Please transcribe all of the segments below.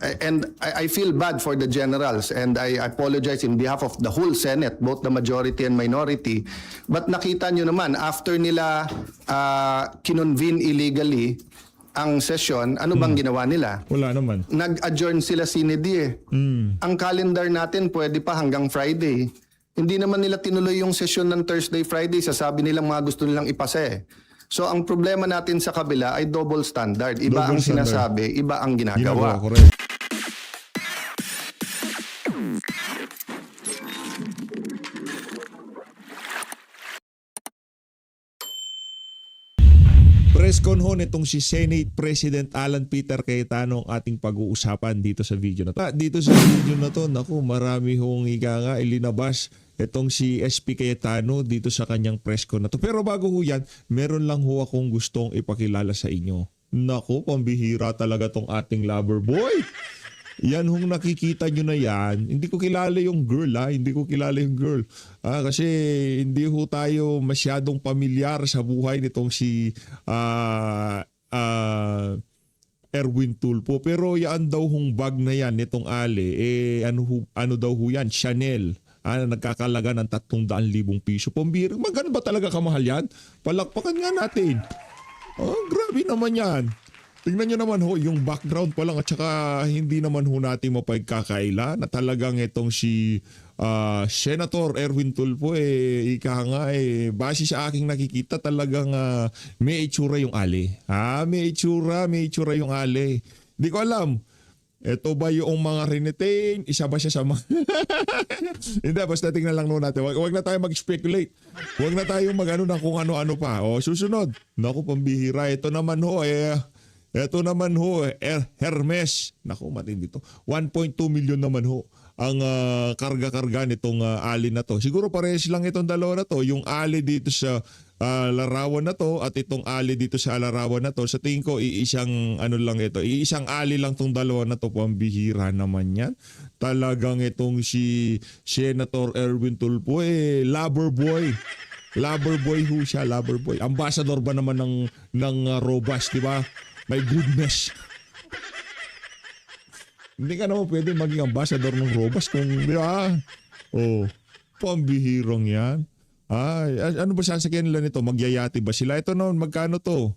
And I feel bad for the generals, and I apologize in behalf of the whole Senate, both the majority and minority. But nakita nyo naman, after nila kinonvene illegally ang session, ano bang ginawa nila? Wala naman. Nag-adjourn sila sinidi. Ang calendar natin pwede pa hanggang Friday. Hindi naman nila tinuloy yung session ng Thursday, Friday. Sasabi nilang mga gusto nilang ipase. So ang problema natin sa kabila ay double standard. Iba Double ang standard. sinasabi, iba ang ginagawa. Correct. Press con ho nitong si Senate President Alan Peter Cayetano ang ating pag-uusapan dito sa video na to. Dito sa video na to, naku, marami hong ilinabas itong si SP Cayetano dito sa kanyang press con na to. Pero bago ho yan, meron lang ho akong gustong ipakilala sa inyo. Naku, pambihira talaga tong ating lover boy. Yan hong nakikita nyo na yan, hindi ko kilala yung girl hindi ko kilala yung girl. Kasi hindi ho tayo masyadong pamilyar sa buhay nitong si Erwin Tulfo. Pero yan daw hong bag na yan nitong Ali, ano daw ho yan, Chanel. Nagkakalaga ng 300,000 piso. Pambira, magkano ba talaga kamahal yan? Palakpakan nga natin. Grabe naman yan. Tingnan nyo naman ho, yung background pa lang at saka hindi naman ho natin mapagkakaila na talagang itong si Senator Erwin Tulfo base sa aking nakikita talagang may itsura yung Ali. May itsura yung Ali. Di ko alam. Ito ba yung mga rinitain? Isa ba siya sa mga... Hindi, basta tingnan lang noon natin. Huwag na tayo mag-speculate. Huwag na tayo mag-ano na kung ano-ano pa. Susunod. Naku, pambihira. Ito naman ho, Hermes. Naku, matindi to. 1.2 million naman ho ang karga-karga nitong ali na to. Siguro parehas lang itong dalawa na to. Yung ali dito sa larawan na to at itong ali dito sa larawan na to. Sa tingin ko, iisang ali lang tong dalawa na to. Pambihira naman yan. Talagang itong si Senator Erwin Tulfo, lover boy. Lover boy ho siya, lover boy. Ambassador ba naman ng Robas, di ba? My goodness. Hindi ka naman pwede maging ambassador ng Robas kung, di ba? Pambihirong yan. Ano ba sasakyan nila nito? Magyayati ba sila? Ito noon, magkano to?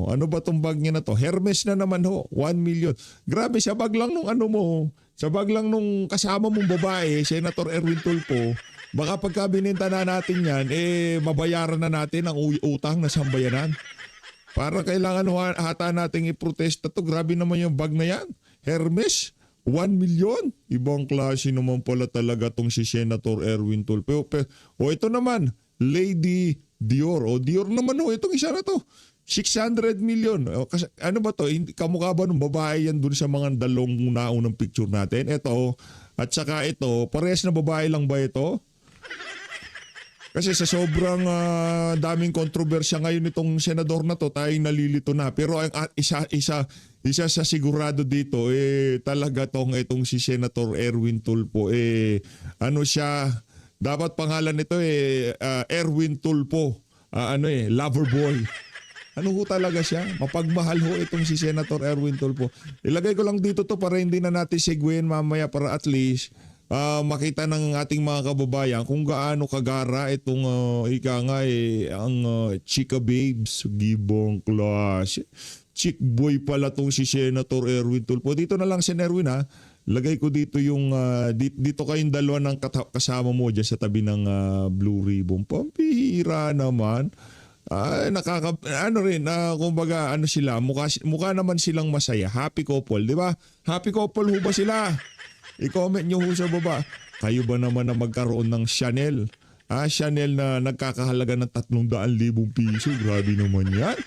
Ano ba tong bag niya na to? Hermes na naman ho, 1 million. Grabe, sa bag lang nung sa bag lang nung kasama mong babae, Senator Erwin Tulfo, baka pagka bininta na natin yan, mabayaran na natin ang utang na sambayanan. Para kailangan hata nating iprotesta to. Grabe naman yung bag na yan. Hermes, 1 million. Ibang klase naman pala talaga tong si Senator Erwin Tulfo. Ito naman, Lady Dior. Dior naman itong isa na to. 600 million. Ano ba to? Kamukha ba ng babae yan dun sa mga dalawang naunang picture natin? Ito, at saka ito, parehas na babae lang ba ito? Kasi sa sobrang daming kontrobersya ngayon itong senador na to, tayong nalilito na. Pero ang isa sa sigurado dito, talaga itong si Senator Erwin Tulfo, ano siya, dapat pangalan nito Erwin Tulfo, lover boy. Ano ho talaga siya? Mapagmahal ho itong si Senator Erwin Tulfo. Ilagay ko lang dito to para hindi na natin seguin mamaya para at least makita ng ating mga kababayan kung gaano kagara itong ang chika babes, gibong class. Chick boy pala tong si Senator Erwin Tulfo. Dito na lang si Erwin Lagay ko dito yung dito kayong dalawa ng kasama mo dyan sa tabi ng Blue Ribbon. Pampihira naman. Kumbaga sila, mukha naman silang masaya. Happy couple, di ba? Happy couple ho ba sila? I-comment nyo ho sa baba. Kayo ba naman na magkaroon ng Chanel? Chanel na nagkakahalaga ng 300,000 piso. Grabe naman yan.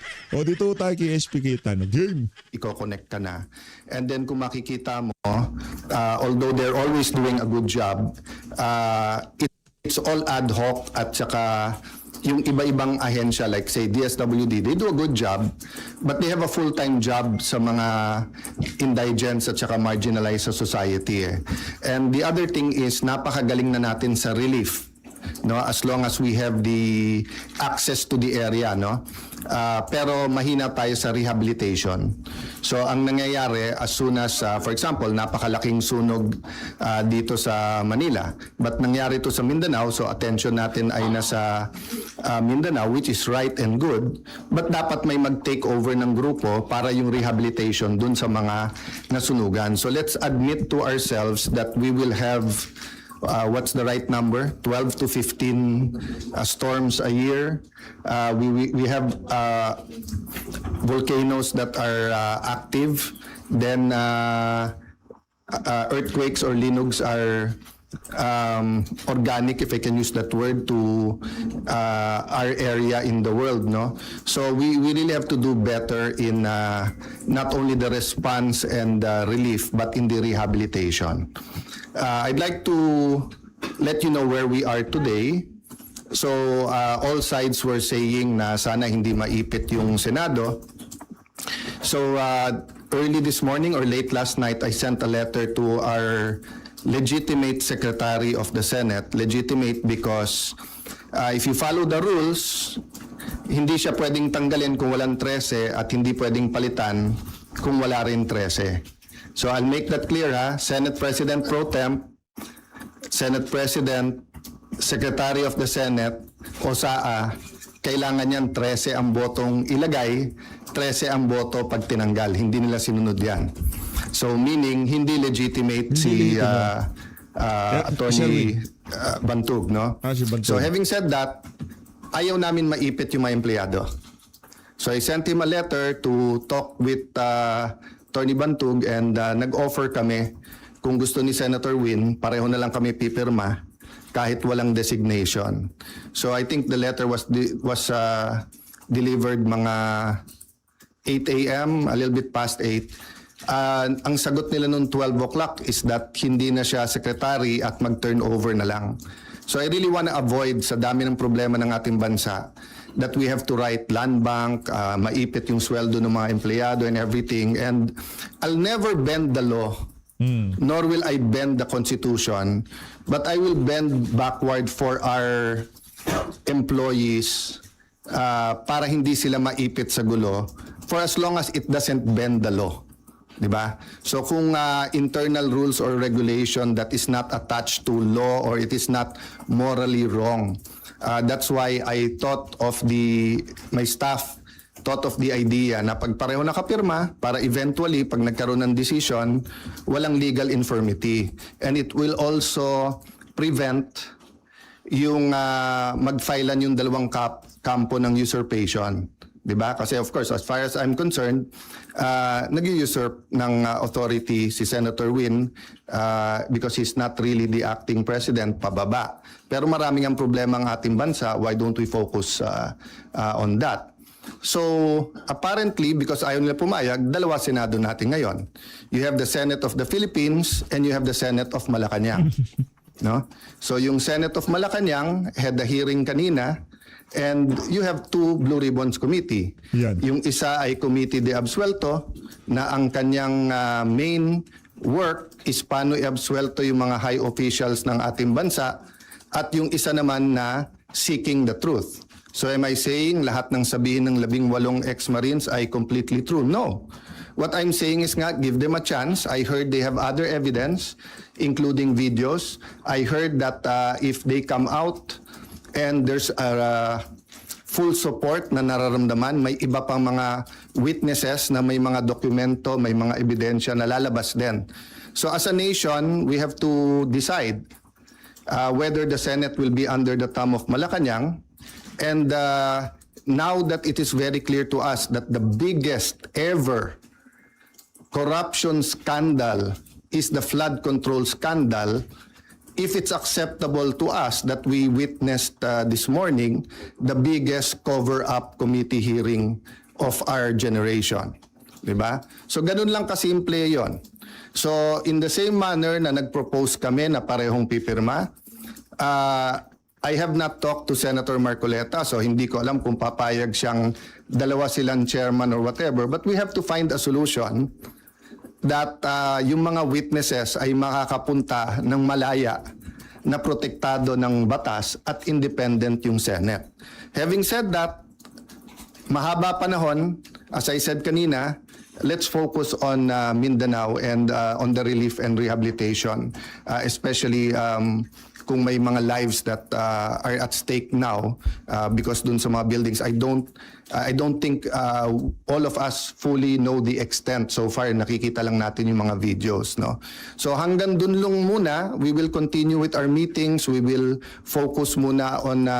Dito tayo kay SP Cayetano. Game. Iko-connect ka na. And then kung makikita mo, although they're always doing a good job, it's all ad hoc at saka yung iba-ibang ahensya like say DSWD, they do a good job but they have a full-time job sa mga indigents at saka marginalized sa society. And the other thing is napakagaling na natin sa relief. no, as long as we have the access to the area, no. Pero mahina tayo sa rehabilitation. So ang nangyayari, as soon as for example, napakalaking sunog dito sa Manila, but nangyari ito sa Mindanao, so attention natin ay nasa Mindanao, which is right and good, but dapat may mag-take over ng grupo para yung rehabilitation dun sa mga nasunugan. So let's admit to ourselves that we will have what's the right number? 12 to 15 storms a year. We have volcanoes that are active. Then earthquakes or linugs are organic, if I can use that word, to our area in the world, no? So we really have to do better in not only the response and relief, but in the rehabilitation. I'd like to let you know where we are today. So all sides were saying na sana hindi maipit yung Senado. So early this morning or late last night, I sent a letter to our legitimate Secretary of the Senate. Legitimate because if you follow the rules, hindi siya pwedeng tanggalin kung walang 13 at hindi pwedeng palitan kung wala rin 13. So I'll make that clear, ha. Senate President Pro Temp, Senate President, Secretary of the Senate, o SAA, kailangan niyan 13 ang botong ilagay, 13 ang boto pag tinanggal. Hindi nila sinunod yan. So meaning, hindi legitimate si Attorney Bantug, no? Si Bantug. So having said that, ayaw namin maipit yung mga empleyado. So I sent him a letter to talk with Attorney Bantug and nag-offer kami kung gusto ni Senator Win, pareho na lang kami pipirma kahit walang designation. So I think the letter was delivered mga 8 a.m., a little bit past 8. Ang sagot nila noong 12 o'clock is that hindi na siya secretary at mag-turn over na lang. So I really want to avoid sa dami ng problema ng ating bansa that we have to write land bank, maipit yung sweldo ng mga empleyado and everything. And I'll never bend the law, nor will I bend the Constitution, but I will bend backward for our employees para hindi sila maipit sa gulo for as long as it doesn't bend the law. Diba? So kung internal rules or regulation that is not attached to law or it is not morally wrong, that's why I thought of my staff thought of the idea na pag pareho nakapirma para eventually pag nagkaroon ng decision, walang legal infirmity. And it will also prevent yung mag-filean yung dalawang kampo ng usurpation. Diba? Kasi of course, as far as I'm concerned, nag-usurp ng authority si Senator Win because he's not really the acting president, pababa. Pero maraming ang problema ang ating bansa, why don't we focus on that? So, apparently, because ayaw nila pumayag, dalawa Senado natin ngayon. You have the Senate of the Philippines and you have the Senate of Malacanang. No? So, yung Senate of Malacanang had the hearing kanina. And you have two Blue Ribbons Committee. Yan. Yung isa ay Committee de Absuelto na ang kanyang main work is paano i-absuelto yung mga high officials ng ating bansa at yung isa naman na seeking the truth. So am I saying lahat ng sabihin ng 18 ex-Marines ay completely true? No. What I'm saying is nga, give them a chance. I heard they have other evidence, including videos. I heard that if they come out and there's a full support na nararamdaman, may iba pang mga witnesses na may mga dokumento, may mga ebidensya na lalabas din. So as a nation, we have to decide whether the Senate will be under the thumb of Malacanang. And now that it is very clear to us that the biggest ever corruption scandal is the flood control scandal, if it's acceptable to us that we witnessed this morning the biggest cover-up committee hearing of our generation. Diba? So ganun lang kasimple yon. So in the same manner na nag-propose kami na parehong pipirma, I have not talked to Senator Marcoleta, so hindi ko alam kung papayag siyang dalawa silang chairman or whatever, but we have to find a solution that yung mga witnesses ay makakapunta ng malaya na protektado ng batas at independent yung Senate. Having said that, mahaba panahon, as I said kanina, let's focus on Mindanao and on the relief and rehabilitation, especially kung may mga lives that are at stake now because dun sa mga buildings. I don't think all of us fully know the extent. So far nakikita lang natin yung mga videos, no. So hanggang dun lang muna, we will continue with our meetings. We will focus muna on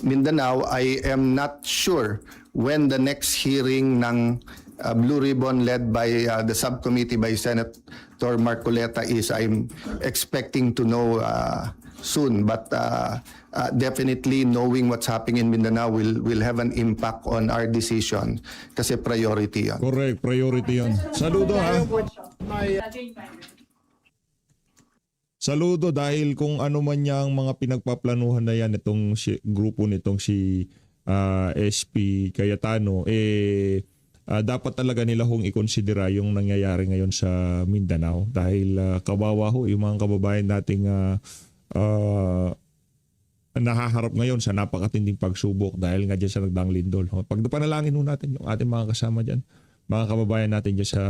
Mindanao. I am not sure when the next hearing ng Blue Ribbon led by the subcommittee by Senator Marcoleta is. I'm expecting to know soon, but definitely knowing what's happening in Mindanao will have an impact on our decision kasi priority yan. Correct, priority yan. Saludo ha. Saludo dahil kung ano man yang mga pinagpaplanuhan na yan itong grupo nitong si SP Cayetano, dapat talaga nila hong ikonsidera yung nangyayari ngayon sa Mindanao dahil kawawa ho yung mga kababayan nating nahaharap ngayon sa napakatinding pagsubok dahil nga dyan sa nagdaang lindol. Pagpanalangin ho natin yung ating mga kasama dyan, mga kababayan natin dyan sa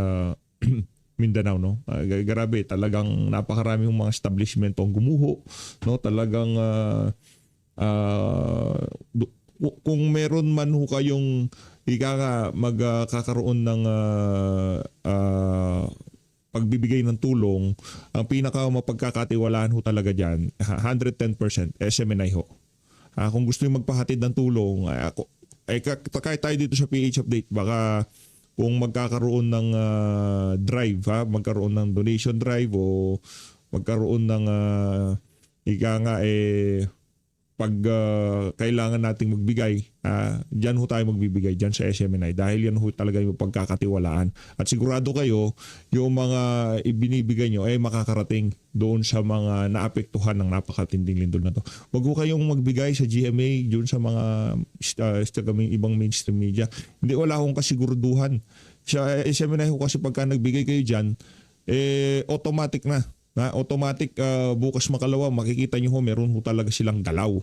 Mindanao, no? Grabe, talagang napakarami yung mga establishment ang gumuho, no? Talagang kung meron man ho kayong magkakaroon ng pagbibigay ng tulong, ang pinaka mapagkakatiwalaan ho talaga dyan, 110% SMNI ho. Kung gusto nyo magpahatid ng tulong, kahit tayo dito sa PH Update, baka kung magkakaroon ng drive, magkaroon ng donation drive o magkaroon ng pag kailangan nating magbigay, dyan ho tayo magbibigay, dyan sa SMNI dahil yan ho talaga yung pagkakatiwalaan. At sigurado kayo, yung mga ibinibigay nyo ay makakarating doon sa mga naapektuhan ng napakatinding lindol na to. Huwag ho kayong magbigay sa GMA, doon sa mga ibang mainstream media. Hindi, wala akong kasiguraduhan. Sa SMNI ho kasi pagka nagbigay kayo dyan, automatic na. Automatic bukas makalawa makikita nyo ho meron ho talaga silang galaw.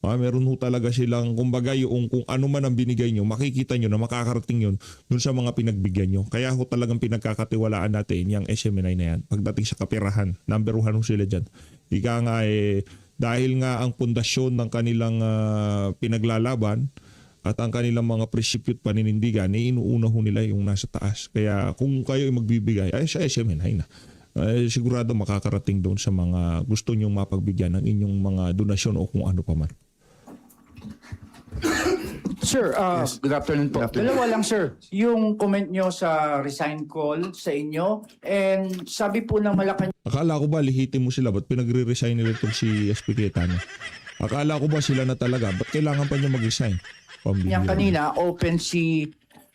Meron ho talaga silang kumbaga yung kung ano man ang binigay nyo, makikita nyo na makakarating yun dun sa mga pinagbigyan nyo. Kaya ho talagang pinagkakatiwalaan natin yung SMNI na yan. Pagdating sa kapirahan, number 1 ho sila dyan. Ika nga dahil nga ang pundasyon ng kanilang pinaglalaban at ang kanilang mga prinsipyo at paninindigan, inuuna ho nila yung nasa taas. Kaya kung kayo magbibigay, ay sa SMNI na. Sigurado makakarating doon sa mga gusto nyong mapagbigyan ng inyong mga donasyon o kung ano pa man. Sir, good afternoon po. Good afternoon. Dalawa lang sir, yung comment nyo sa resign call sa inyo and sabi po ng Malacanang Akala ko ba lihitin mo sila? Ba't pinagre-resign nila itong si SP Cayetano? Akala ko ba sila na talaga? Ba't kailangan pa niya mag-resign? Pambihira. kanina open si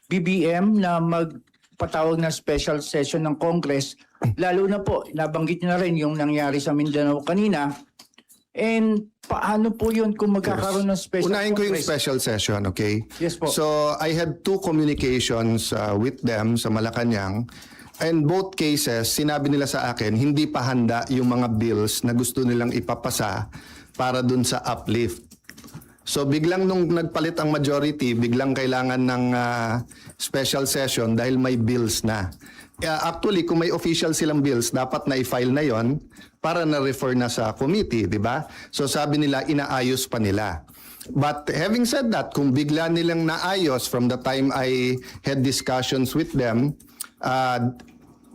BBM na magpatawag ng special session ng Congress. Lalo na po, nabanggit nyo na rin yung nangyari sa Mindanao kanina. And paano po yun kung magkakaroon ng special Unahin ko yung Congress? special session, okay? Yes po. So I had 2 communications with them sa Malacanang. And both cases, sinabi nila sa akin, hindi pa handa yung mga bills na gusto nilang ipapasa para dun sa uplift. So biglang nung nagpalit ang majority, biglang kailangan ng special session dahil may bills na. Actually, kung may official silang bills, dapat na i-file na yon para na-refer na sa committee, di ba? So sabi nila, inaayos pa nila. But having said that, kung bigla nilang naayos from the time I had discussions with them,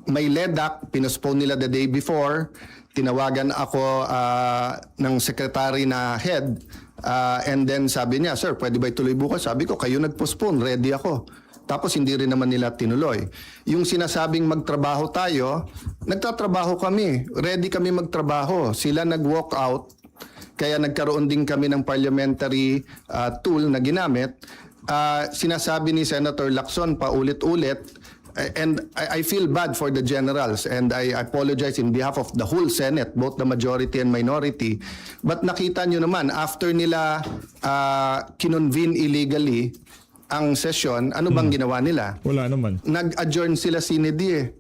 may LEDAC, pinospone nila the day before, tinawagan ako ng secretary na head, and then sabi niya, sir, pwede ba ituloy bukas? Sabi ko, kayo nag-postpone, ready ako. Tapos hindi rin naman nila tinuloy. Yung sinasabing magtrabaho tayo, nagtatrabaho kami. Ready kami magtrabaho. Sila nag-walk out, kaya nagkaroon din kami ng parliamentary tool na ginamit. Sinasabi ni Senator Lacson paulit-ulit, and I feel bad for the generals and I apologize in behalf of the whole Senate, both the majority and minority. But nakita nyo naman, after nila kinonvene illegally ang session, ano bang ginawa nila? Wala naman. Nag-adjourn sila sinedi eh.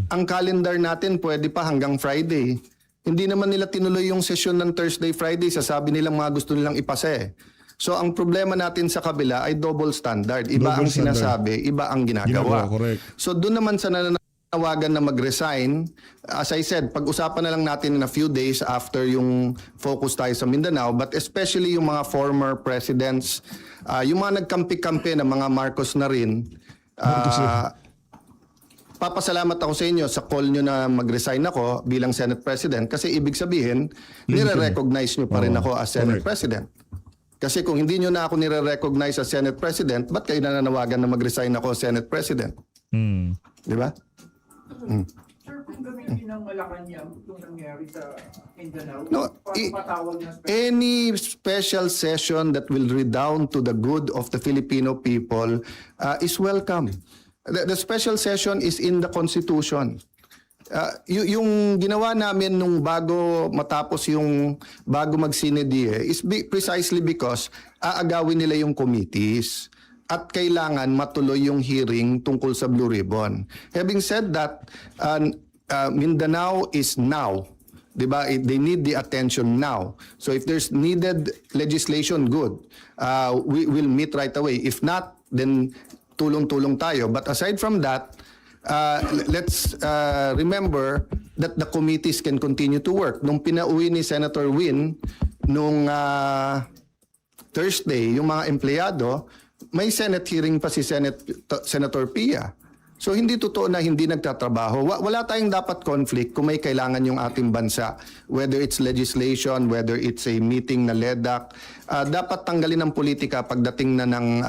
Ang calendar natin pwede pa hanggang Friday. Hindi naman nila tinuloy yung session ng Thursday, Friday. Sasabi nilang mga gusto nilang ipasa eh. So ang problema natin sa kabila ay double standard. Iba Double ang standard. sinasabi, iba ang ginagawa. Correct. So doon naman sa nananawagan na mag-resign, as I said, pag-usapan na lang natin in a few days after yung focus tayo sa Mindanao, but especially yung mga former presidents, yung mga nagkampi-kampi na mga Marcos na rin, papasalamat ako sa inyo sa call nyo na mag-resign ako bilang Senate President kasi ibig sabihin, nire-recognize nyo pa rin ako as Senate correct. President. Kasi kung hindi nyo na ako nire-recognize as Senate President, ba't kayo nananawagan na mag-resign ako as Senate President? Di ba? Sir, kung gamitin ng Malacanang itong nangyari sa Mindanao, No, patawag na any special session that will redound to the good of the Filipino people is welcome. The special session is in the Constitution. Yung ginawa namin nung bago matapos yung bago mag-Sinedie is precisely because aagawin nila yung committees at kailangan matuloy yung hearing tungkol sa Blue Ribbon. Having said that, Mindanao is now. Diba? They need the attention now. So if there's needed legislation, good. We will meet right away. If not, then tulong-tulong tayo. But aside from that, let's remember that the committees can continue to work. Nung pinauwi ni Senator Win, nung Thursday, yung mga empleyado, may Senate hearing pa si Senator Pia. So hindi totoo na hindi nagtatrabaho. Wala tayong dapat conflict kung may kailangan yung ating bansa. Whether it's legislation, whether it's a meeting na LEDAC, dapat tanggalin ng politika pagdating na ng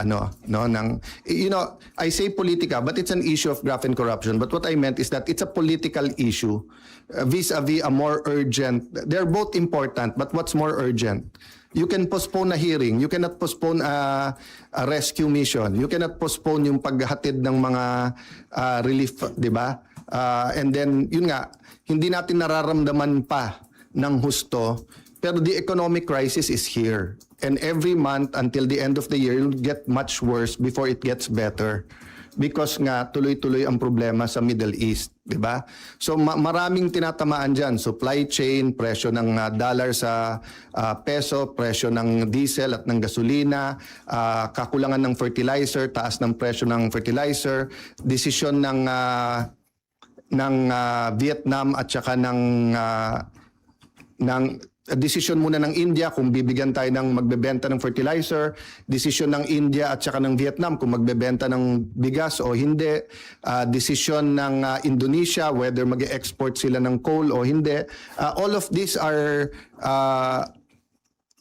I say politika, but it's an issue of graft and corruption. But what I meant is that it's a political issue vis-a-vis a more urgent. They're both important, but what's more urgent? You can postpone a hearing. You cannot postpone a rescue mission. You cannot postpone yung paghatid ng mga relief, di ba? And then, yun nga, hindi natin nararamdaman pa ng husto, pero the economic crisis is here. And every month until the end of the year, it'll get much worse before it gets better. Because nga tuloy-tuloy ang problema sa Middle East, di ba? So maraming tinatamaan diyan, supply chain, presyo ng dollar sa peso, presyo ng diesel at ng gasolina, kakulangan ng fertilizer, taas ng presyo ng fertilizer, desisyon ng Vietnam at saka ng desisyon muna ng India kung bibigyan tayo ng magbebenta ng fertilizer, desisyon ng India at saka ng Vietnam kung magbebenta ng bigas o hindi, desisyon ng Indonesia whether mag-export sila ng coal o hindi. All of these are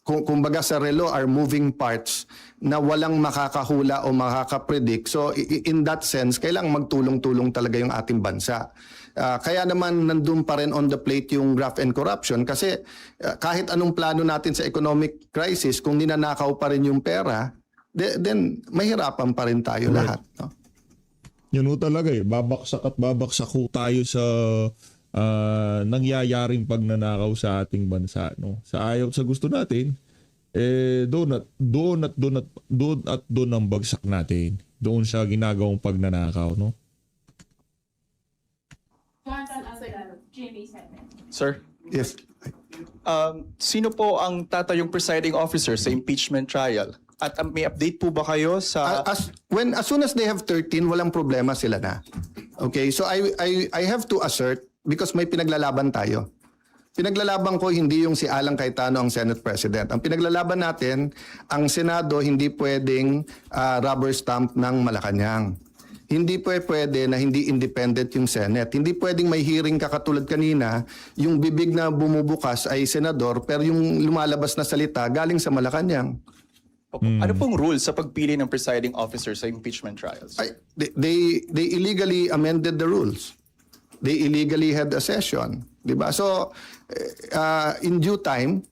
kumbaga sa relo are moving parts na walang makakahula o makakapredict. So in that sense, kailangang magtulong-tulong talaga yung ating bansa. Kaya naman nandun pa rin on the plate yung graft and corruption kasi kahit anong plano natin sa economic crisis, kung ninanakaw pa rin yung pera, then mahirapan pa rin tayo lahat. No? Yun ho talaga eh. Babaksak at babaksak ho tayo sa nangyayaring pagnanakaw sa ating bansa. No? Sa ayaw sa gusto natin, doon ang bagsak natin. Doon sa ginagawang pagnanakaw. No? Sir, Yes. sino po ang tatayong presiding officer sa impeachment trial? At may update po ba kayo sa... As soon as they have 13, walang problema sila na. Okay, so I have to assert because may pinaglalaban tayo. Pinaglalaban ko hindi yung si Alan Cayetano ang Senate President. Ang pinaglalaban natin, ang Senado hindi pwedeng rubber stamp ng Malacanang. Hindi pwede na hindi independent yung Senate. Hindi pwedeng may hearing ka katulad kanina, yung bibig na bumubukas ay senador pero yung lumalabas na salita galing sa Malacanang. Ano pong rules sa pagpili ng presiding officer sa impeachment trials? They illegally amended the rules. They illegally had a session, 'di ba? So in due time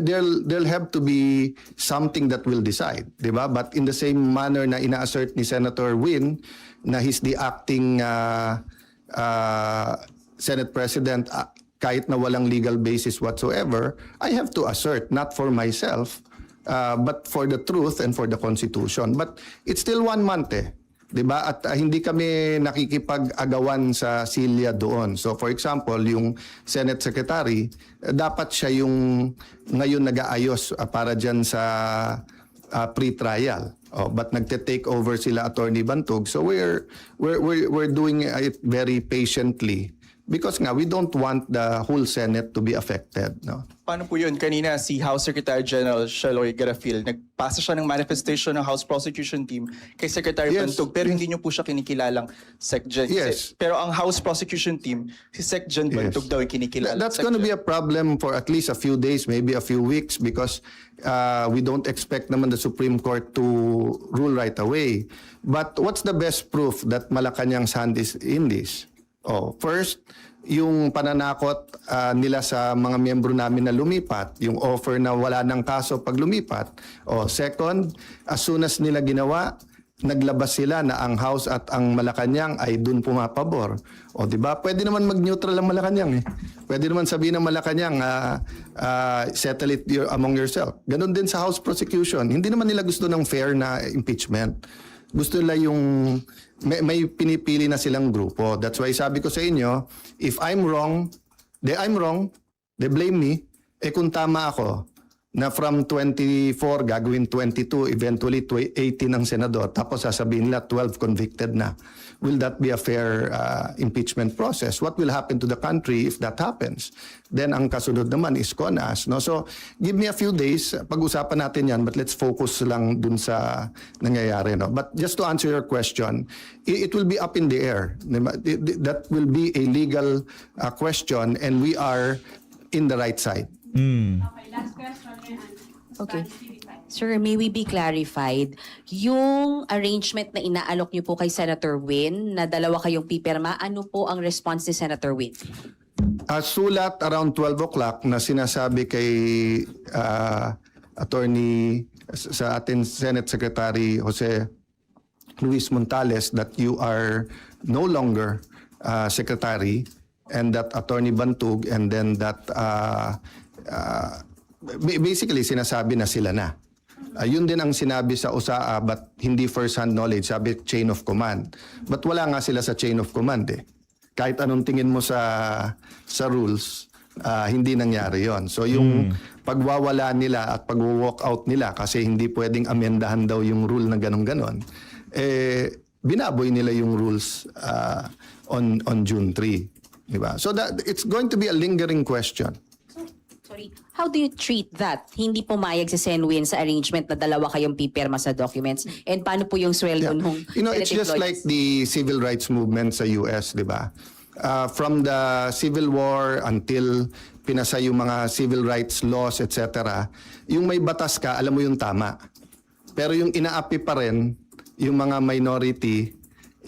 there'll have to be something that will decide, 'di ba? But in the same manner na ina-assert ni Senator Win na he's the acting Senate President kahit na walang legal basis whatsoever, I have to assert not for myself but for the truth and for the Constitution. But it's still 1 month eh. 'Di ba? At hindi kami nakikipag-agawan sa silya doon. So for example, yung Senate Secretary, dapat siya yung ngayon nag-aayos para diyan sa pre-trial. But nagte-take over sila Attorney Bantog. So we're doing it very patiently because nga we don't want the whole Senate to be affected, no. Paano po yun? Kanina si House Secretary General Sheloy Garafil, nagpasa siya ng manifestation ng House Prosecution Team kay Secretary Yes. Bantog pero hindi niyo po siya kinikilalang SecGen. Yes. Pero ang House Prosecution Team, si SecGen Bantog daw yung kinikilala. That's going to be a problem for at least a few days, maybe a few weeks, because we don't expect naman the Supreme Court to rule right away. But what's the best proof that Malacanang's hand is in this? First, yung pananakot nila sa mga miyembro namin na lumipat, yung offer na wala ng kaso pag lumipat. Second, as soon as nila ginawa, naglabas sila na ang House at ang Malacanang ay dun pumapabor. Di ba? Pwede naman mag-neutral ang Malacanang eh. Pwede naman sabihin ng Malacanang, settle it among yourself. Ganon din sa House prosecution. Hindi naman nila gusto ng fair na impeachment. Gusto nila yung may pinipili na silang grupo. That's why sabi ko sa inyo, if I'm wrong, they blame me. Kung tama ako, na from 24 gagawin 22, eventually 18 ng senador, tapos sasabihin nila 12 convicted na. Will that be a fair impeachment process? What will happen to the country if that happens? Then ang kasunod naman is CONAS. No? So give me a few days, pag-usapan natin yan, but let's focus lang dun sa nangyayari. No? But just to answer your question, it will be up in the air. That will be a legal question and we are in the right side. Okay. Sir, may we be clarified, yung arrangement na inaalok niyo po kay Senator Win, na dalawa kayong pipirma, ano po ang response ni Senator Win? Sulat around 12 o'clock na sinasabi kay attorney sa ating Senate Secretary Jose Luis Montales that you are no longer secretary and that Attorney Bantog and then that basically sinasabi na sila na. Yun din ang sinabi sa USAA but hindi first-hand knowledge, sabi chain of command. But wala nga sila sa chain of command eh. Kahit anong tingin mo sa rules, hindi nangyari yon. So yung pagwawala nila at pag-walk out nila kasi hindi pwedeng amendahan daw yung rule na ganon-ganon, binaboy nila yung rules on June 3. Diba? So that, it's going to be a lingering question. Sorry, how do you treat that? Hindi pumayag si Sen Win sa arrangement na dalawa kayong pipirma sa documents? And paano po yung sweldo nung It's just like the civil rights movement sa US, di ba? From the Civil War until pinasa yung mga civil rights laws, etc., yung may batas ka, alam mo yung tama. Pero yung inaapi pa rin, yung mga minority,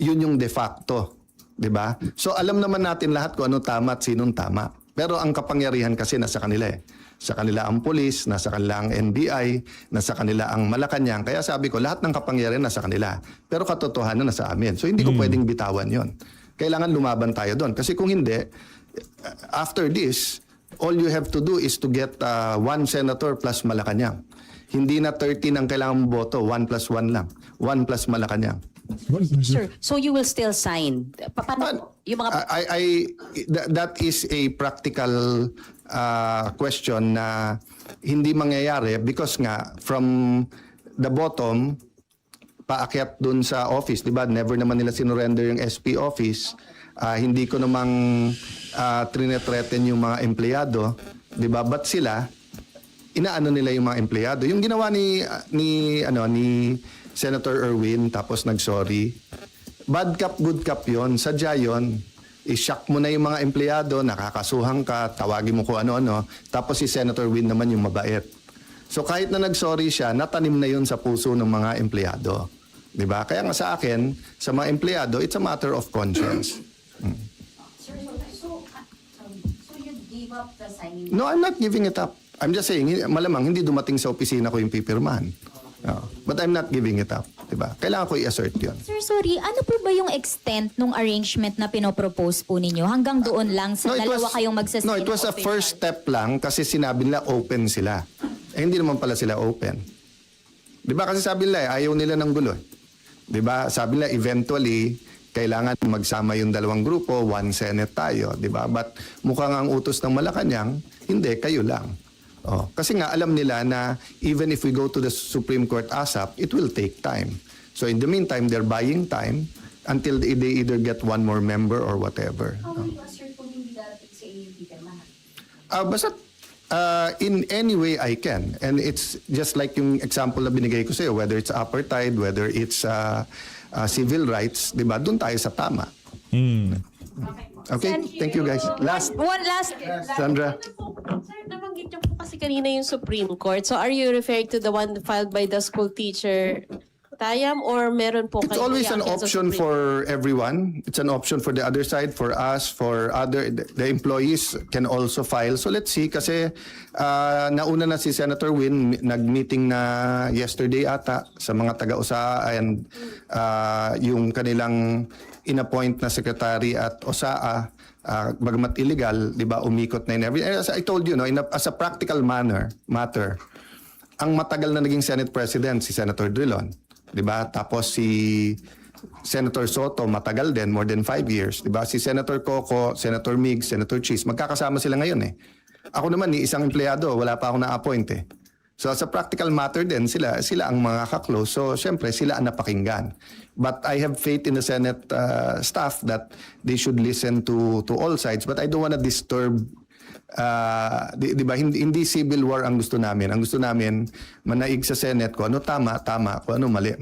yun yung de facto. Di ba? So alam naman natin lahat kung ano tama at sinong tama. Pero ang kapangyarihan kasi nasa kanila eh. Sa kanila ang pulis, nasa kanila ang NBI, nasa kanila ang Malacanang. Kaya sabi ko, lahat ng kapangyarihan nasa kanila. Pero katotohanan nasa amin. So hindi ko pwedeng bitawan yon. Kailangan lumaban tayo doon. Kasi kung hindi, after this, all you have to do is to get one senator plus Malacanang. Hindi na 13 ang kailangan boto, 1 plus 1 lang. 1 plus Malacanang. Sir, so you will still sign? Paano yung mga... That is a practical question na hindi mangyayari because nga from the bottom paakyat dun sa office, di ba? Never naman nila sinurrender yung SP office. Hindi ko namang trinethreaten yung mga empleyado, di ba? But sila, inaano nila yung mga empleyado. Yung ginawa ni Senator Erwin tapos nag-sorry. Bad cop, good cop yun. Sadya yun. I-shock mo na yung mga empleyado, nakakasuhan ka, tawagin mo kung ano-ano. Tapos si Senator Win naman yung mabait. So kahit na nag-sorry siya, natanim na yun sa puso ng mga empleyado. Diba? Kaya nga sa akin, sa mga empleyado, it's a matter of conscience. So you gave up the signing? No, I'm not giving it up. I'm just saying, malamang hindi dumating sa opisina ko yung pipirmahan. But I'm not giving it up. Diba? Kailangan ko i-assert yun. Sir, sorry, ano po ba yung extent nung arrangement na pinopropose po ninyo? Hanggang doon lang sa dalawa kayong magsasign? No, it was a first step lang kasi sinabi nila open sila. Hindi naman pala sila open. Di ba kasi sabi nila ayaw nila ng gulo. 'Di ba? Sabi nila eventually kailangan magsama yung dalawang grupo, one Senate tayo, 'di ba? But mukhang ang utos ng Malacanang, hindi, kayo lang. Oh, kasi nga alam nila na even if we go to the Supreme Court ASAP, it will take time. So in the meantime, they're buying time until they either get one more member or whatever. Basta in any way I can. And it's just like yung example na binigay ko sa'yo, whether it's apartheid, whether it's civil rights, di ba? Doon tayo sa tama. Okay, thank you guys. Last, One last. Sandra. Sir, nabanggit niyo po kasi kanina yung Supreme Court. So are you referring to the one filed by the school teacher, Tayam, or meron po It's kayo always an reaction sa option Supreme for everyone. It's an option for the other side, for us, for the employees can also file. So let's see kasi nauna na si Senator Win, nag-meeting na yesterday ata sa mga taga-USAA and yung kanilang inappoint na secretary at OSAA, bagamat illegal, di ba, umikot na in every. As I told you, no, as a practical matter, ang matagal na naging Senate President si Senator Drilon, di ba? Tapos si Senator Soto, matagal din, more than 5 years, di ba? Si Senator Coco, Senator Mig, Senator Cheese, magkakasama sila ngayon eh. Ako naman, ni isang empleyado, wala pa ako na-appoint eh. So as a practical matter din, sila ang mga kaklose. So syempre, sila ang napakinggan. But I have faith in the Senate staff that they should listen to all sides. But I don't want to disturb, di ba, hindi civil war ang gusto namin. Ang gusto namin, manaig sa Senate ko, ano tama, kung ano mali.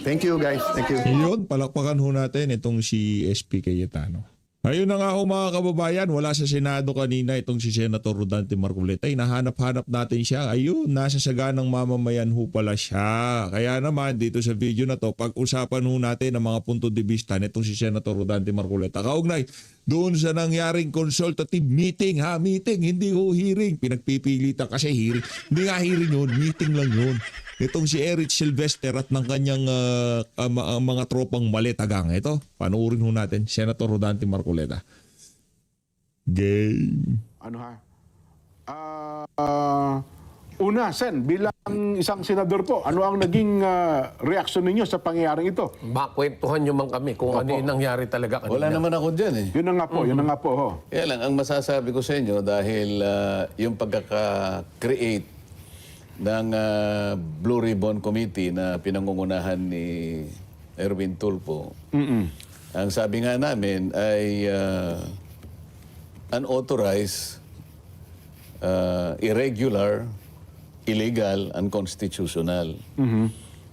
Thank you guys. Thank you. Yun, palakpakan ho natin itong si SP Cayetano. Ayun na nga ho mga kababayan, wala sa Senado kanina itong si Senator Rodante Marcoleta. Hinahanap-hanap natin siya. Ayun, nasa saganang mamamayan ho pala siya. Kaya naman dito sa video na to, pag-usapan ho natin ang mga punto de vista nitong si Senator Rodante Marcoleta. Kaugnay, doon sa nangyaring consultative meeting, hindi ho hearing. Pinagpipilitan kasi hearing. Hindi nga hearing yun, meeting lang yun. Itong si Eric Sylvester at ng kanyang mga tropang maletagang. Ito, panoorin ho natin, Senator Rodante Marcoleta. Game. Ano ha? Una, Sen, bilang isang senador po, ano ang naging reaksyon ninyo sa pangyayaring ito? Makwentuhan nyo man kami kung ano yung nangyari talaga kanina. Wala naman ako dyan eh. Yun na nga po, yun na nga po. Ho. Kaya lang, ang masasabi ko sa inyo dahil yung pagkaka-create ng Blue Ribbon Committee na pinangungunahan ni Erwin Tulfo, ang sabi nga namin ay unauthorized, irregular, illegal, unconstitutional.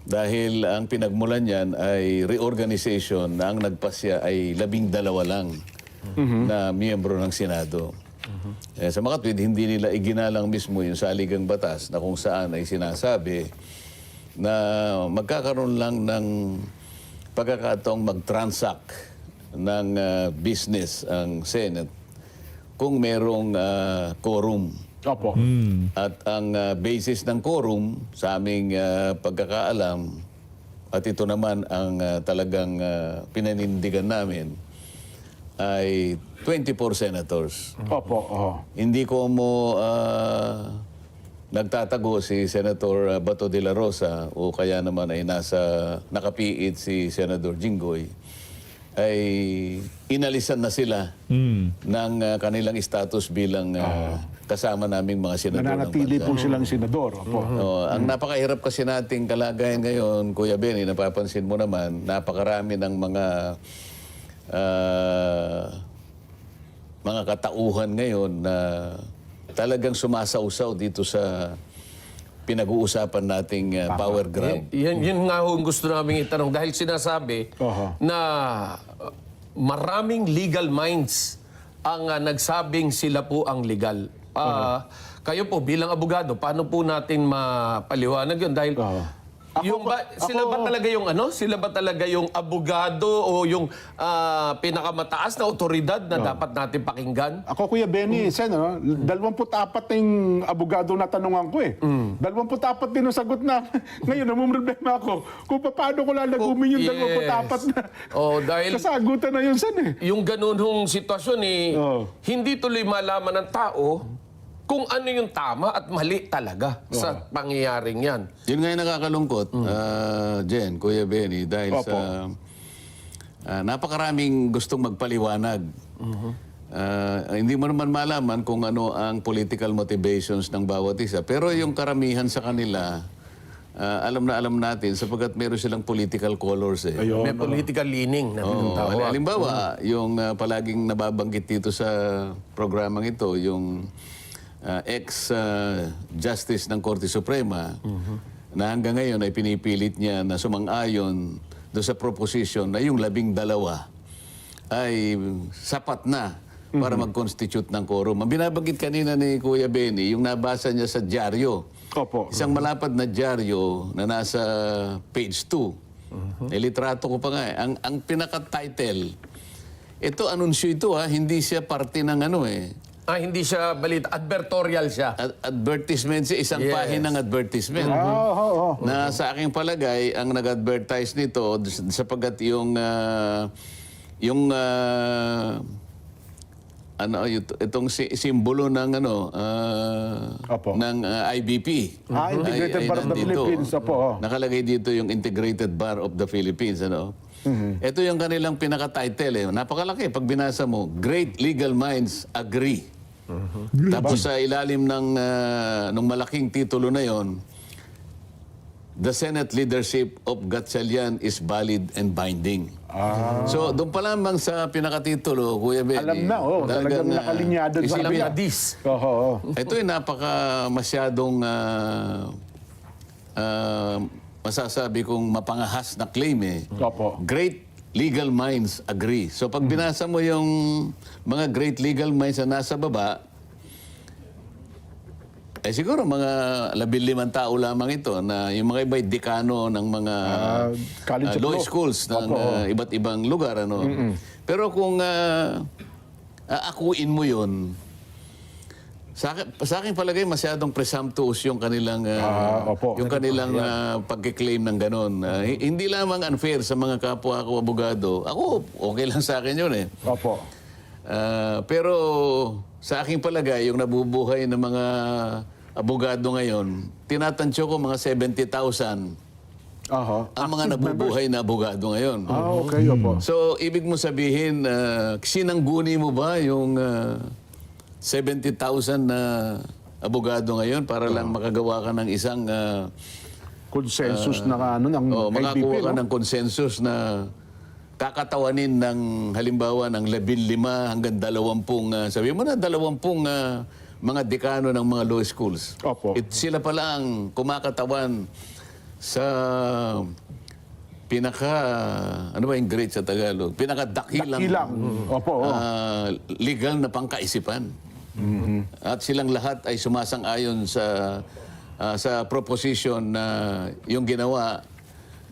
Dahil ang pinagmulan niyan ay reorganization na ang nagpasya ay 12 lang na miyembro ng Senado. Sa mga tweet, hindi nila iginalang mismo yung saligang batas na kung saan ay sinasabi na magkakaroon lang ng pagkakataong mag-transact ng business ang Senate kung merong quorum. Opo. At ang basis ng quorum sa aming pagkakaalam, at ito naman ang talagang pinanindigan namin, ay 24 senators. Opo. Hindi ko mo nagtatago si Senator Bato de la Rosa o kaya naman ay nakapiit si Senator Jinggoy, ay inalisan na sila ng kanilang status bilang kasama naming mga senador ng Nananatili bansa. po silang senador. Opo. Ang napakahirap kasi nating kalagayan ngayon, Kuya Benny, napapansin mo naman, napakarami ng mga katauhan ngayon na talagang sumasausaw dito sa pinag-uusapan nating power grab. Yun nga ho ang gusto namin itanong dahil sinasabi na maraming legal minds ang nagsabing sila po ang legal. Kayo po bilang abogado, paano po natin mapaliwanag yun? Dahil sila ba talaga yung Sila ba talaga yung abogado o yung pinakamataas na otoridad na dapat natin pakinggan? Ako, Kuya Benny, Sen, 24 na yung abogado na tanungan ko eh. 24 din ang sagot na. Ngayon, namumroblema ako kung paano ko lalagumin yung 24 na Dahil kasagutan na yun, Sen eh. yung ganun hong sitwasyon hindi tuloy malaman ng tao kung ano yung tama at mali talaga sa pangyayaring yan. Yun nga yung nakakalungkot, Jen, Kuya Benny, dahil Opo. sa napakaraming gustong magpaliwanag. Hindi mo naman malaman kung ano ang political motivations ng bawat isa. Pero yung karamihan sa kanila, alam natin sapagkat meron silang political colors eh. May political leaning na tinatawag. Halimbawa, yung palaging nababanggit dito sa programang ito, yung ex-justice ng Korte Suprema, na hanggang ngayon ay pinipilit niya na sumang-ayon doon sa proposition na yung 12 ay sapat na para mag-constitute ng quorum. Ang binabanggit kanina ni Kuya Benny, yung nabasa niya sa dyaryo. Opo. Isang malapad na dyaryo na nasa page 2. Litrato ko pa nga eh. Ang pinaka-title, ito, anunsyo ito ha, hindi siya parte ng ano eh. Hindi siya balita, advertorial siya. Advertisement siya, isang Yes. pahinang advertisement. Na sa aking palagay, ang nag-advertise nito, sapagkat itong simbolo ng Opo. ng IBP. Integrated Bar of the nandito. Philippines. Opo. Nakalagay dito yung Integrated Bar of the Philippines. Ito yung kanilang pinaka-title. Napakalaki. Pag binasa mo, Great Legal Minds Agree. Tapos sa ilalim ng malaking titulo na yon, The Senate leadership of Gatchalian is valid and binding. So, doon pa lamang sa pinakatitulo, Kuya Benny. Alam na, talagang nakalinyado sa Ilang kabila. hadis. Ito ay masyadong masasabi kong mapangahas na claim eh. Opo. Great legal minds agree. So, pag binasa mo yung mga great legal minds na nasa baba, siguro mga 15 tao lamang ito na yung mga iba'y dekano ng mga College of law Law. schools ng iba't ibang lugar. Pero kung akuin mo yun, sa akin palagay masyadong presumptuous yung kanilang opo. yung kanilang pagkiklaim ng ganon. Hindi lamang unfair sa mga kapwa ko abogado. Ako, okay lang sa akin yun eh. Opo. Pero sa aking palagay, yung nabubuhay ng mga abogado ngayon, tinatansyo ko mga 70,000 ang mga nabubuhay na abogado ngayon. Okay, opo. So, ibig mo sabihin, sinangguni mo ba yung 70,000 na abogado ngayon para lang makagawa ka ng isang Consensus na ng makakuha IBP, ka no? ng konsensus na kakatawanin ng halimbawa ng 15 hanggang 20, sabi mo na 20 mga dekano ng mga law schools. Opo. Sila pala ang kumakatawan sa ano ba yung great sa Tagalog? Pinakadakilang Opo. legal na pangkaisipan. At silang lahat ay sumasang-ayon sa proposition na yung ginawa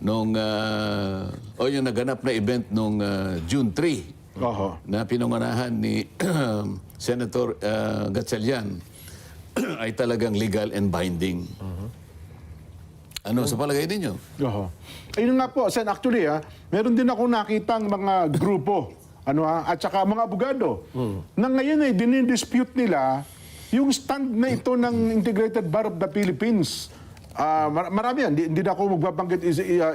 nung yung naganap na event nung June 3 na pinangunahan ni Senator Gatchalian ay talagang legal and binding. Ano sa palagay ninyo? Ayun nga po, Sen, actually, meron din ako nakitang mga grupo at saka mga abogado na ngayon ay dinidispute nila yung stand na ito ng Integrated Bar of the Philippines. Marami yan, hindi na ako magbabanggit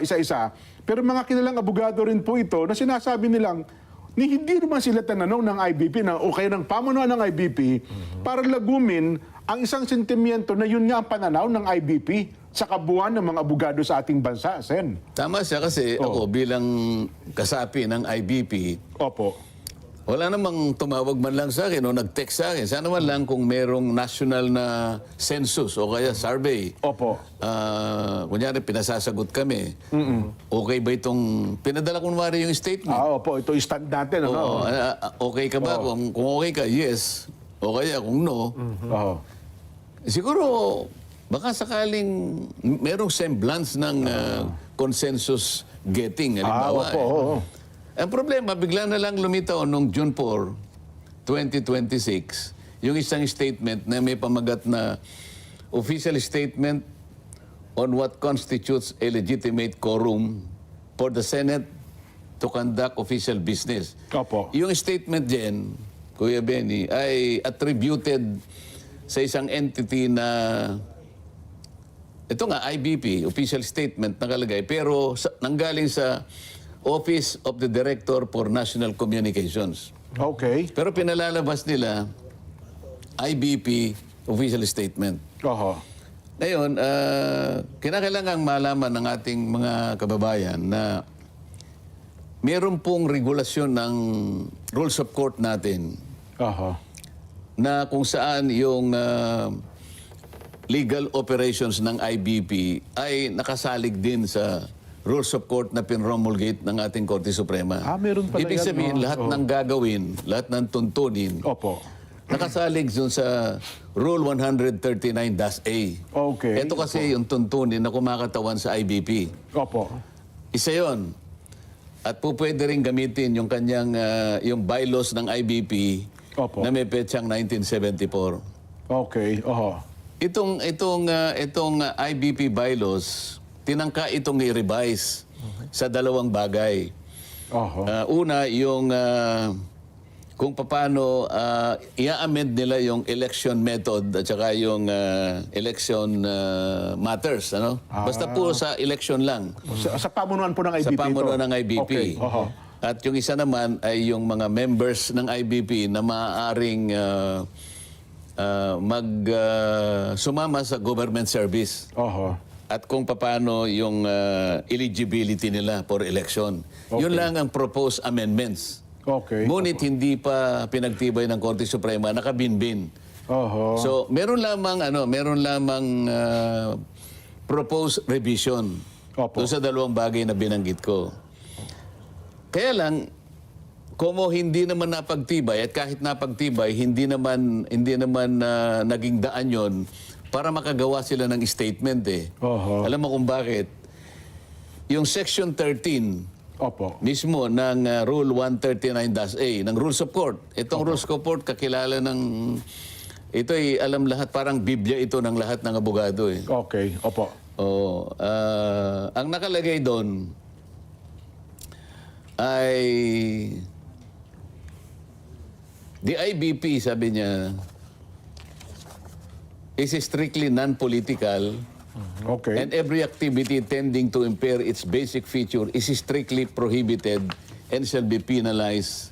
isa-isa. Pero mga kilalang abogado rin po ito na sinasabi nilang hindi naman sila tananong ng IBP na o kaya ng pamunuan ng IBP para lagumin ang isang sentimiento na yun nga ang pananaw ng IBP sa kabuuan ng mga abogado sa ating bansa, Sen. Tama siya kasi ako bilang kasapi ng IBP, Opo. wala namang tumawag man lang sa akin o nag-text sa akin. Sana man lang kung merong national na census o kaya survey. Opo. Kunyari, pinasasagot kami. Okay ba itong... Pinadala ko naman yung statement. Opo, ito yung stand natin. Okay ka ba? Kung okay ka, yes. O kaya kung no, siguro baka sakaling merong semblance ng consensus getting. Halimbawa, ang problema, bigla na lang lumitaw noong June 4, 2026, yung isang statement na may pamagat na official statement on what constitutes a legitimate quorum for the Senate to conduct official business. Opo. Yung statement din, Kuya Benny, ay attributed sa isang entity na ito nga, IBP, official statement nakalagay, pero nanggaling sa Office of the Director for National Communications. Okay. Pero pinalalabas nila IBP official statement. Oho. Ngayon, kinakailangang malaman ng ating mga kababayan na meron pong regulasyon ng rules of court natin Oho. na kung saan yung legal operations ng IBP ay nakasalig din sa rules of court na pinromulgate ng ating Korte Suprema. Meron pala Ibig yan, sabihin, no? lahat Oo. ng gagawin, lahat ng tuntunin, Opo. nakasalig dun sa Rule 139-A. Okay. Ito kasi yung tuntunin na kumakatawan sa IBP. Opo. Isa yon. At po pwede rin gamitin yung kanyang, yung bylaws ng IBP Opo. na may petsang 1974. Okay. Oho. Itong IBP bylaws, tinangka itong i-revise sa dalawang bagay. Oho. Una, yung kung paano i-amend nila yung election method at saka yung election matters. Ano? Basta po sa election lang. Sa pamunuan po ng IBP Sa pamunuan ng IBP. Okay. Oho. At yung isa naman ay yung mga members ng IBP na maaaring sumama sa government service. Oho. At kung paano yung eligibility nila for election. Yun lang ang proposed amendments. Okay. Ngunit hindi pa pinagtibay ng Korte Suprema, nakabinbin. Oho. So, meron lamang proposed revision Opo. doon sa dalawang bagay na binanggit ko. Kaya lang, kumo hindi naman napagtibay at kahit napagtibay, hindi naman naging daan yon para makagawa sila ng statement eh. Oho. Alam mo kung bakit? Yung Section 13 Opo. mismo ng Rule 139-A ng Rules of Court. Itong Rules of Court kakilala ng ito ay alam lahat, parang Biblia ito ng lahat ng abogado eh. Okay. Opo. Oh, ang nakalagay doon ay the IBP, sabi niya, is strictly non-political Okay. and every activity tending to impair its basic feature is strictly prohibited and shall be penalized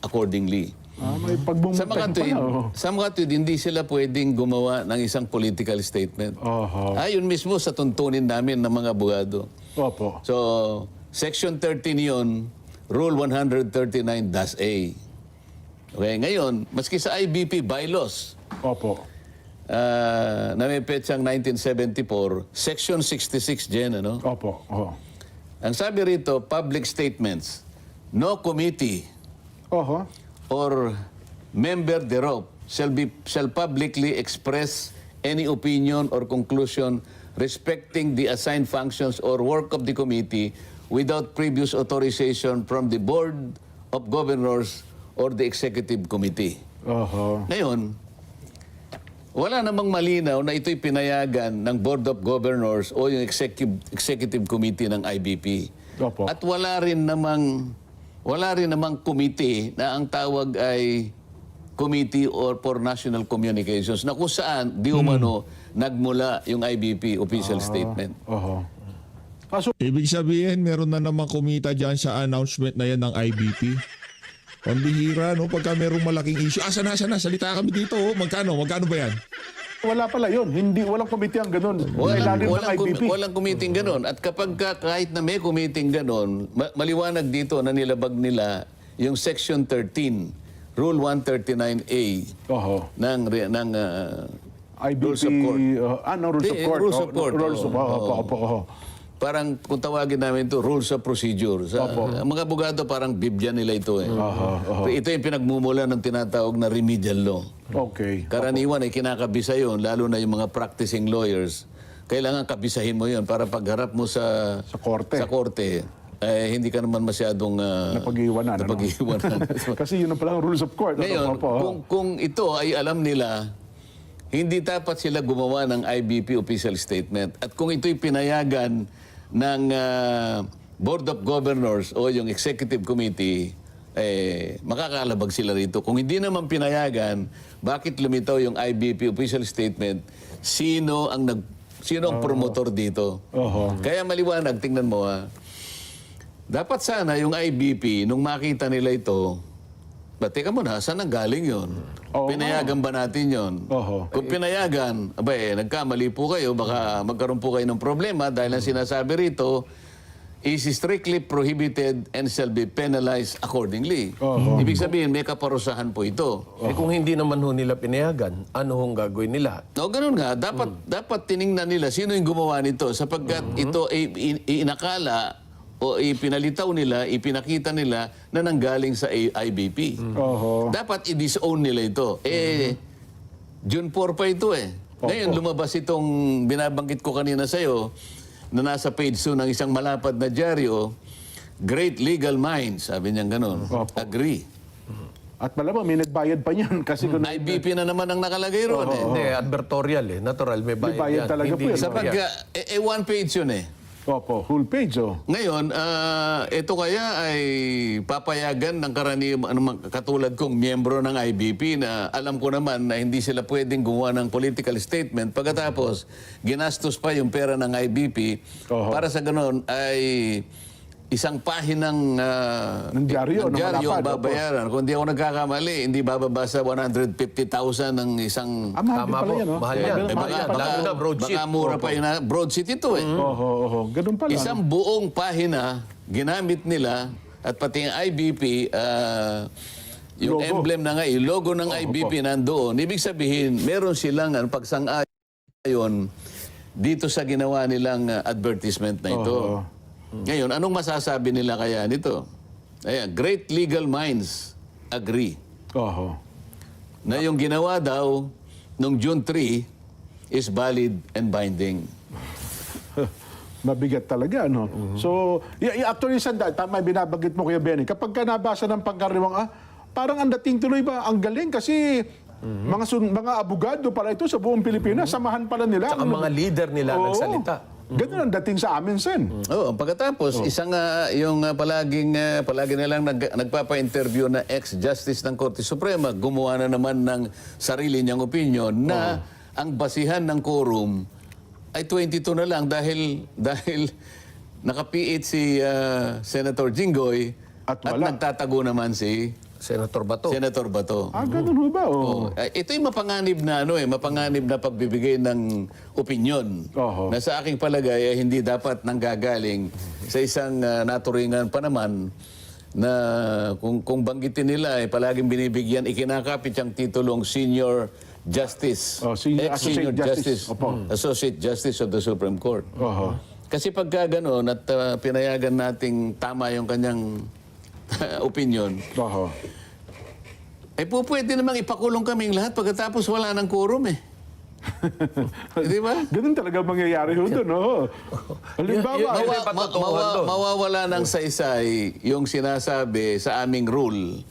accordingly. May Sa mga pagbumutay tuwid, pala. sa mga tuwid, hindi sila pwedeng gumawa ng isang political statement. Oho. Ayon mismo sa tuntunin namin ng mga abogado. Opo. So, Section 13 yun, Rule 139-A. Okay, ngayon, maski sa IBP bylaws, Opo. na may petsang 1974, Section 66 dyan, ano? Opo. Oho. Ang sabi rito, public statements, no committee Oho. or member thereof shall publicly express any opinion or conclusion respecting the assigned functions or work of the committee without previous authorization from the Board of Governors or the Executive Committee. Oho. Ngayon, wala namang malinaw na ito'y pinayagan ng Board of Governors o yung Executive Committee ng IBP. Opo. At wala rin namang committee na ang tawag ay Committee for National Communications na kung saan di umano nagmula yung IBP official statement. Oho. Ibig sabihin, meron na namang kumita dyan sa announcement na yan ng IBP. Pambihira, no? Pagka merong malaking issue. Sana, salita kami dito. Oh. Magkano ba yan? Wala pala yun. Walang committee ang ganun. Ilalim ng IBP. Walang committee ganon. At kapag kahit na may committee ganon, maliwanag dito na nilabag nila yung Section 13, Rule 139A Oho. ng IBP. Rules of Court. Rules of Court. Rules of Court. Rules of Court. Parang kung tawagin namin ito, rules of procedure. Ang mga abogado parang Biblia nila ito eh. Ito yung pinagmumula ng tinatawag na remedial law. Okay. Karaniwan ay kinakabisa yun, lalo na yung mga practicing lawyers. Kailangan kabisahin mo yun para pagharap mo sa korte, hindi ka naman masyadong napag-iwanan. Kasi yun ang palang rules of court. Ngayon, kung ito ay alam nila, hindi dapat sila gumawa ng IBP official statement. At kung ito'y pinayagan ng Board of Governors o yung Executive Committee, makakalabag sila rito. Kung hindi naman pinayagan, bakit lumitaw yung IBP official statement? Sino ang promotor dito? Kaya maliwanag, tingnan mo dapat sana yung IBP, nung makita nila ito, teka muna, saan ang galing yun? Pinayagan ba natin yun? Kung pinayagan, nagkamali po kayo, baka magkaroon po kayo ng problema dahil ang sinasabi rito, is strictly prohibited and shall be penalized accordingly. Ibig sabihin, may kaparusahan po ito. Kung hindi naman ho nila pinayagan, ano hong gagawin nila? Ganun nga. Dapat tiningnan nila sino yung gumawa nito sapagkat ito ay inakala o ipinalitaw nila, ipinakita nila na nanggaling sa IBP. Dapat i-disown nila ito. June 4 pa ito Ngayon, lumabas itong binabanggit ko kanina sa'yo, na nasa page 2 ng isang malapad na dyaryo, great legal minds, sabi niya gano'n. Agree. At malamang may nagbayad pa niyan kasi kung IBP na naman ang nakalagay ron Hindi, advertorial Natural, may bayad, bayad yan. talaga Hindi po yan. Sapagkat, one page yun Opo, full page Ngayon, ito kaya ay papayagan ng karaniwang katulad kong miyembro ng IBP na alam ko naman na hindi sila pwedeng gumawa ng political statement pagkatapos ginastos pa yung pera ng IBP para sa ganon ay isang pahinang ng dyaryo, ng ang malapad, babayaran. Kung di ako nagkakamali, hindi bababa sa 150,000 ng isang... mahal din Tama pala po, yan, mahal yan. baka, Lalo na broadsheet. baka mura pa yun broadsheet ito Ganun pala. Isang buong pahina ginamit nila at pati ang IBP, yung Logo. emblem na nga, yung logo ng IBP nandoon. Ibig sabihin, meron silang pagsang-ayon dito sa ginawa nilang advertisement na ito. Ngayon, anong masasabi nila kaya nito? Ayan, great legal minds agree na yung ginawa daw nung June 3 is valid and binding. Mabigat talaga, no? So, actually, tama yung binabanggit mo, Kuya Benny. Kapag ka nabasa ng pangkaraniwang, parang ang dating tuloy ba, ang galing kasi mga abogado pala ito sa buong Pilipinas, samahan pala nila. Tsaka mga leader nila nagsalita. Ganun ang dating sa amin, Sen. Pagkatapos, isang yung palagi nilang nagpapa-interview na ex-justice ng Korte Suprema, gumawa na naman ng sarili niyang opinion na ang basihan ng quorum ay 22 na lang dahil nakapiit si Senator Jinggoy at nagtatago naman si Senator Bato. Ganun ho ba? Ito yung mapanganib na pagbibigay ng opinyon na sa aking palagay ay hindi dapat nanggagaling sa isang naturingan pa naman na kung banggitin nila palaging binibigyan, ikinakapit ang titulong Senior Justice. Associate Justice. Associate Justice of the Supreme Court. Kasi pagka gano'n at pinayagan nating tama yung kanyang opinion, pwede namang ipakulong kaming lahat pagkatapos wala ng quorum Di ba? Ganun talaga mangyayari ho doon, Halimbawa, mawawala ng saysay yung sinasabi sa aming rule,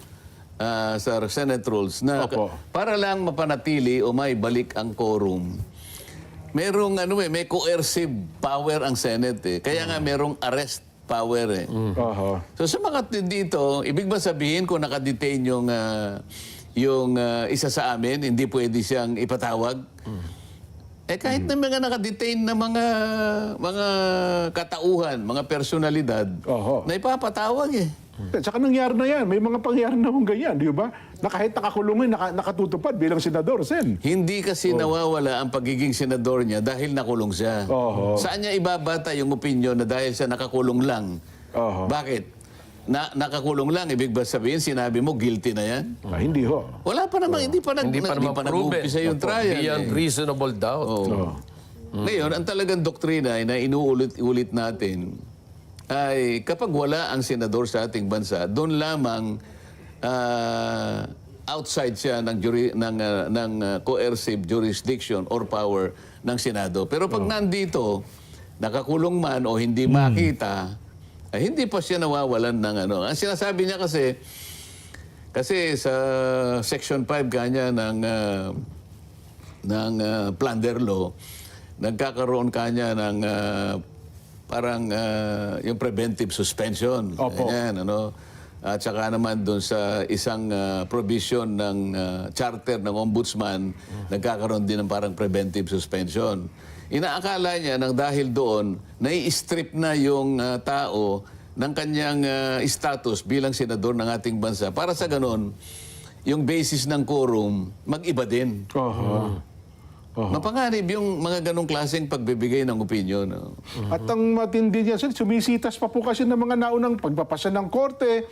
sa Senate rules, na para lang mapanatili o may balik ang quorum. Merong may coercive power ang Senate Kaya nga merong arrest power So sa mga dito, ibig ba sabihin kung nakadetain yung isa sa amin, hindi pwede siyang ipatawag? Kahit na mga nakadetain na mga katauhan, mga personalidad, na ipapatawag Tsaka nangyari na yan. May mga pangyari na kung ganyan, di ba? Na kahit nakakulungin, nakatutupad bilang senador, Sen. Hindi kasi nawawala ang pagiging senador niya dahil nakulong siya. Saan niya ibabata yung opinion na dahil siya nakakulong lang? Bakit? Nakakulong lang, ibig ba sabihin, sinabi mo, guilty na yan? Hindi ho. Wala pa naman, hindi pa nag-umpisa yung trial. Beyond reasonable doubt. Ngayon, ang talagang doktrina na inuulit-ulit natin ay kapag wala ang senador sa ating bansa, doon lamang outside siya ng coercive jurisdiction or power ng Senado. Pero pag nandito, nakakulong man o hindi makita, ay hindi pa siya nawawalan ng Ang sinasabi niya kasi sa Section 5 kanya ng plunder law, nagkakaroon kanya ng parang yung preventive suspension. Ayan, at saka naman doon sa isang provision ng charter ng ombudsman, nagkakaroon din ng parang preventive suspension. Inaakala niya nang dahil doon, nai-strip na yung tao ng kanyang status bilang senador ng ating bansa. Para sa ganon, yung basis ng quorum, mag-iba din. Mapanganib yung mga ganong klaseng pagbibigay ng opinion. No? At ang matindi niya, sir, sumisitas pa po kasi ng mga naunang pagpapasa ng korte.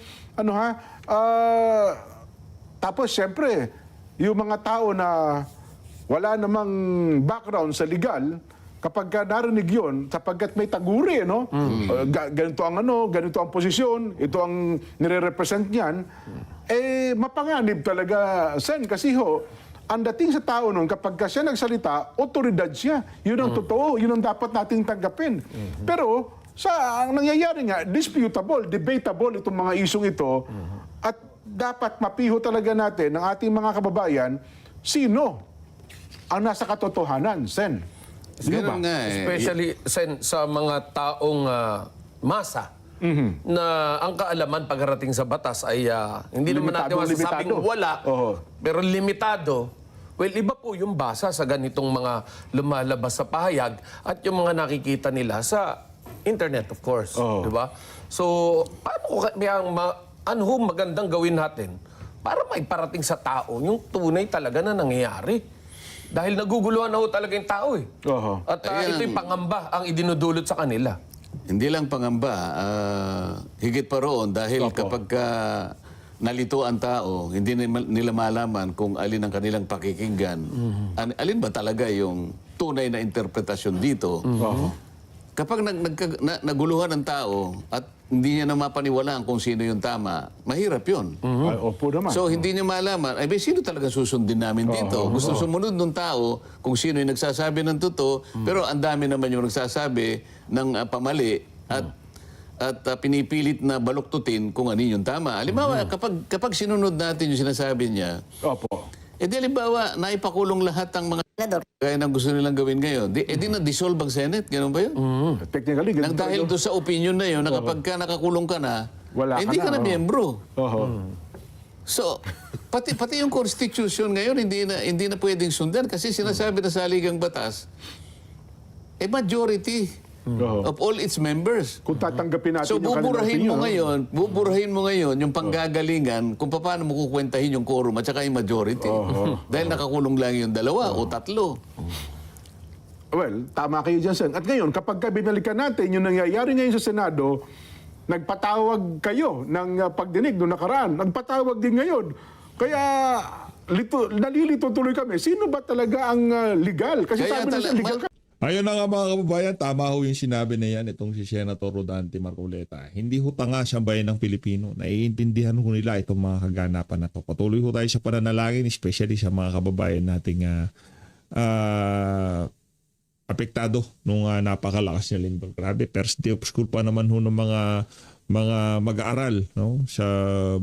Tapos, siyempre, yung mga tao na wala namang background sa legal, kapag narinig yun, sapagkat may taguri, no? Ganito ang ganito ang posisyon, ito ang nire-represent niyan, mapanganib talaga, Sen, kasi ang dating sa tao nun, kapag siya nagsalita, otoridad siya. Yun ang totoo, yun ang dapat nating tanggapin. Pero, ang nangyayari nga, disputable, debatable itong mga isyong ito, at dapat mapiho talaga natin ng ating mga kababayan, sino ang nasa katotohanan, Sen? Ganun nga eh. Especially Sen, sa mga taong masa na ang kaalaman pagdating sa batas ay hindi naman natin masasabing wala, pero limitado. Well, iba po yung basa sa ganitong mga lumalabas sa pahayag at yung mga nakikita nila sa internet, of course. Di ba? So, ano magandang gawin natin para maiparating sa tao yung tunay talaga na nangyayari? Dahil naguguluhan na ho talaga yung tao eh. At ito yung pangamba ang idinudulot sa kanila. Hindi lang pangamba, higit pa roon dahil kapag nalito ang tao, hindi nila malaman kung alin ang kanilang pakikinggan. Alin ba talaga yung tunay na interpretasyon dito? Kapag naguluhan ang tao at hindi niya na mapaniwalaan kung sino yung tama, mahirap yun. Opo naman. So hindi niya malaman, sino talaga susundin namin dito? Gusto sumunod ng tao kung sino yung nagsasabi ng totoo, pero ang dami naman yung nagsasabi ng pamali at pinipilit na baluktutin kung ano yung tama. Halimbawa, kapag sinunod natin yung sinasabi niya, halimbawa, naipakulong lahat ang mga senador kaya nang gusto nilang gawin ngayon. Di na-dissolve ang Senate, gano'n ba yun? Technically, Nang dahil doon sa opinion na yun, na kapag ka nakakulong ka na, hindi ka na miyembro. So, pati yung Constitution ngayon, hindi na pwedeng sundan kasi sinasabi na sa Ligang Batas, majority of all its members. Kung tatanggapin natin So yung kanilang opinion, buburahin mo ngayon yung panggagalingan kung paano mo kukwentahin yung quorum at saka yung majority. Dahil nakakulong lang yung 2 o 3. well, tama kayo dyan, Sen. At ngayon, kapag binalikan natin yung nangyayari ngayon sa Senado, nagpatawag kayo ng pagdinig noong nakaraan. Nagpatawag din ngayon. Kaya nalilito tuloy kami. Sino ba talaga ang legal? Kasi sabi na legal ka. Ayun na nga mga kababayan, tama ho yung sinabi na yan itong si Senator Rodante Marcoleta. Hindi ho tanga siyang bayan ng Pilipino. Naiintindihan ho nila itong mga kaganapan na to. Patuloy ho tayo sa pananalangin, especially sa mga kababayan nating apektado nung napakalakas niya lindol. Grabe, first day of school pa naman ho ng mga mag-aaral, no, sa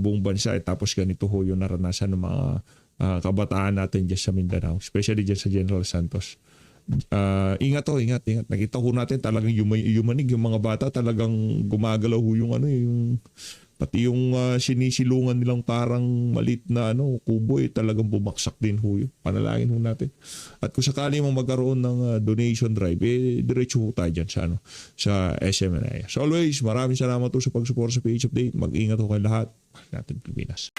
buong bansa. Tapos ganito ho yung naranasan ng mga kabataan natin dyan sa Mindanao, especially dyan sa General Santos. Ingat. Nakita ko natin talagang yumanig yung mga bata, talagang gumagalaw ho yung pati yung sinisilungan nilang parang malit na kubo talagang bumaksak din ho yun. Panalangin ho natin. At kung sakali mong magkaroon ng donation drive, diretso ho tayo dyan sa SMNI. So always, maraming salamat po sa pag-support sa PH Update. Mag-ingat ho kayo lahat. Natin Pilipinas.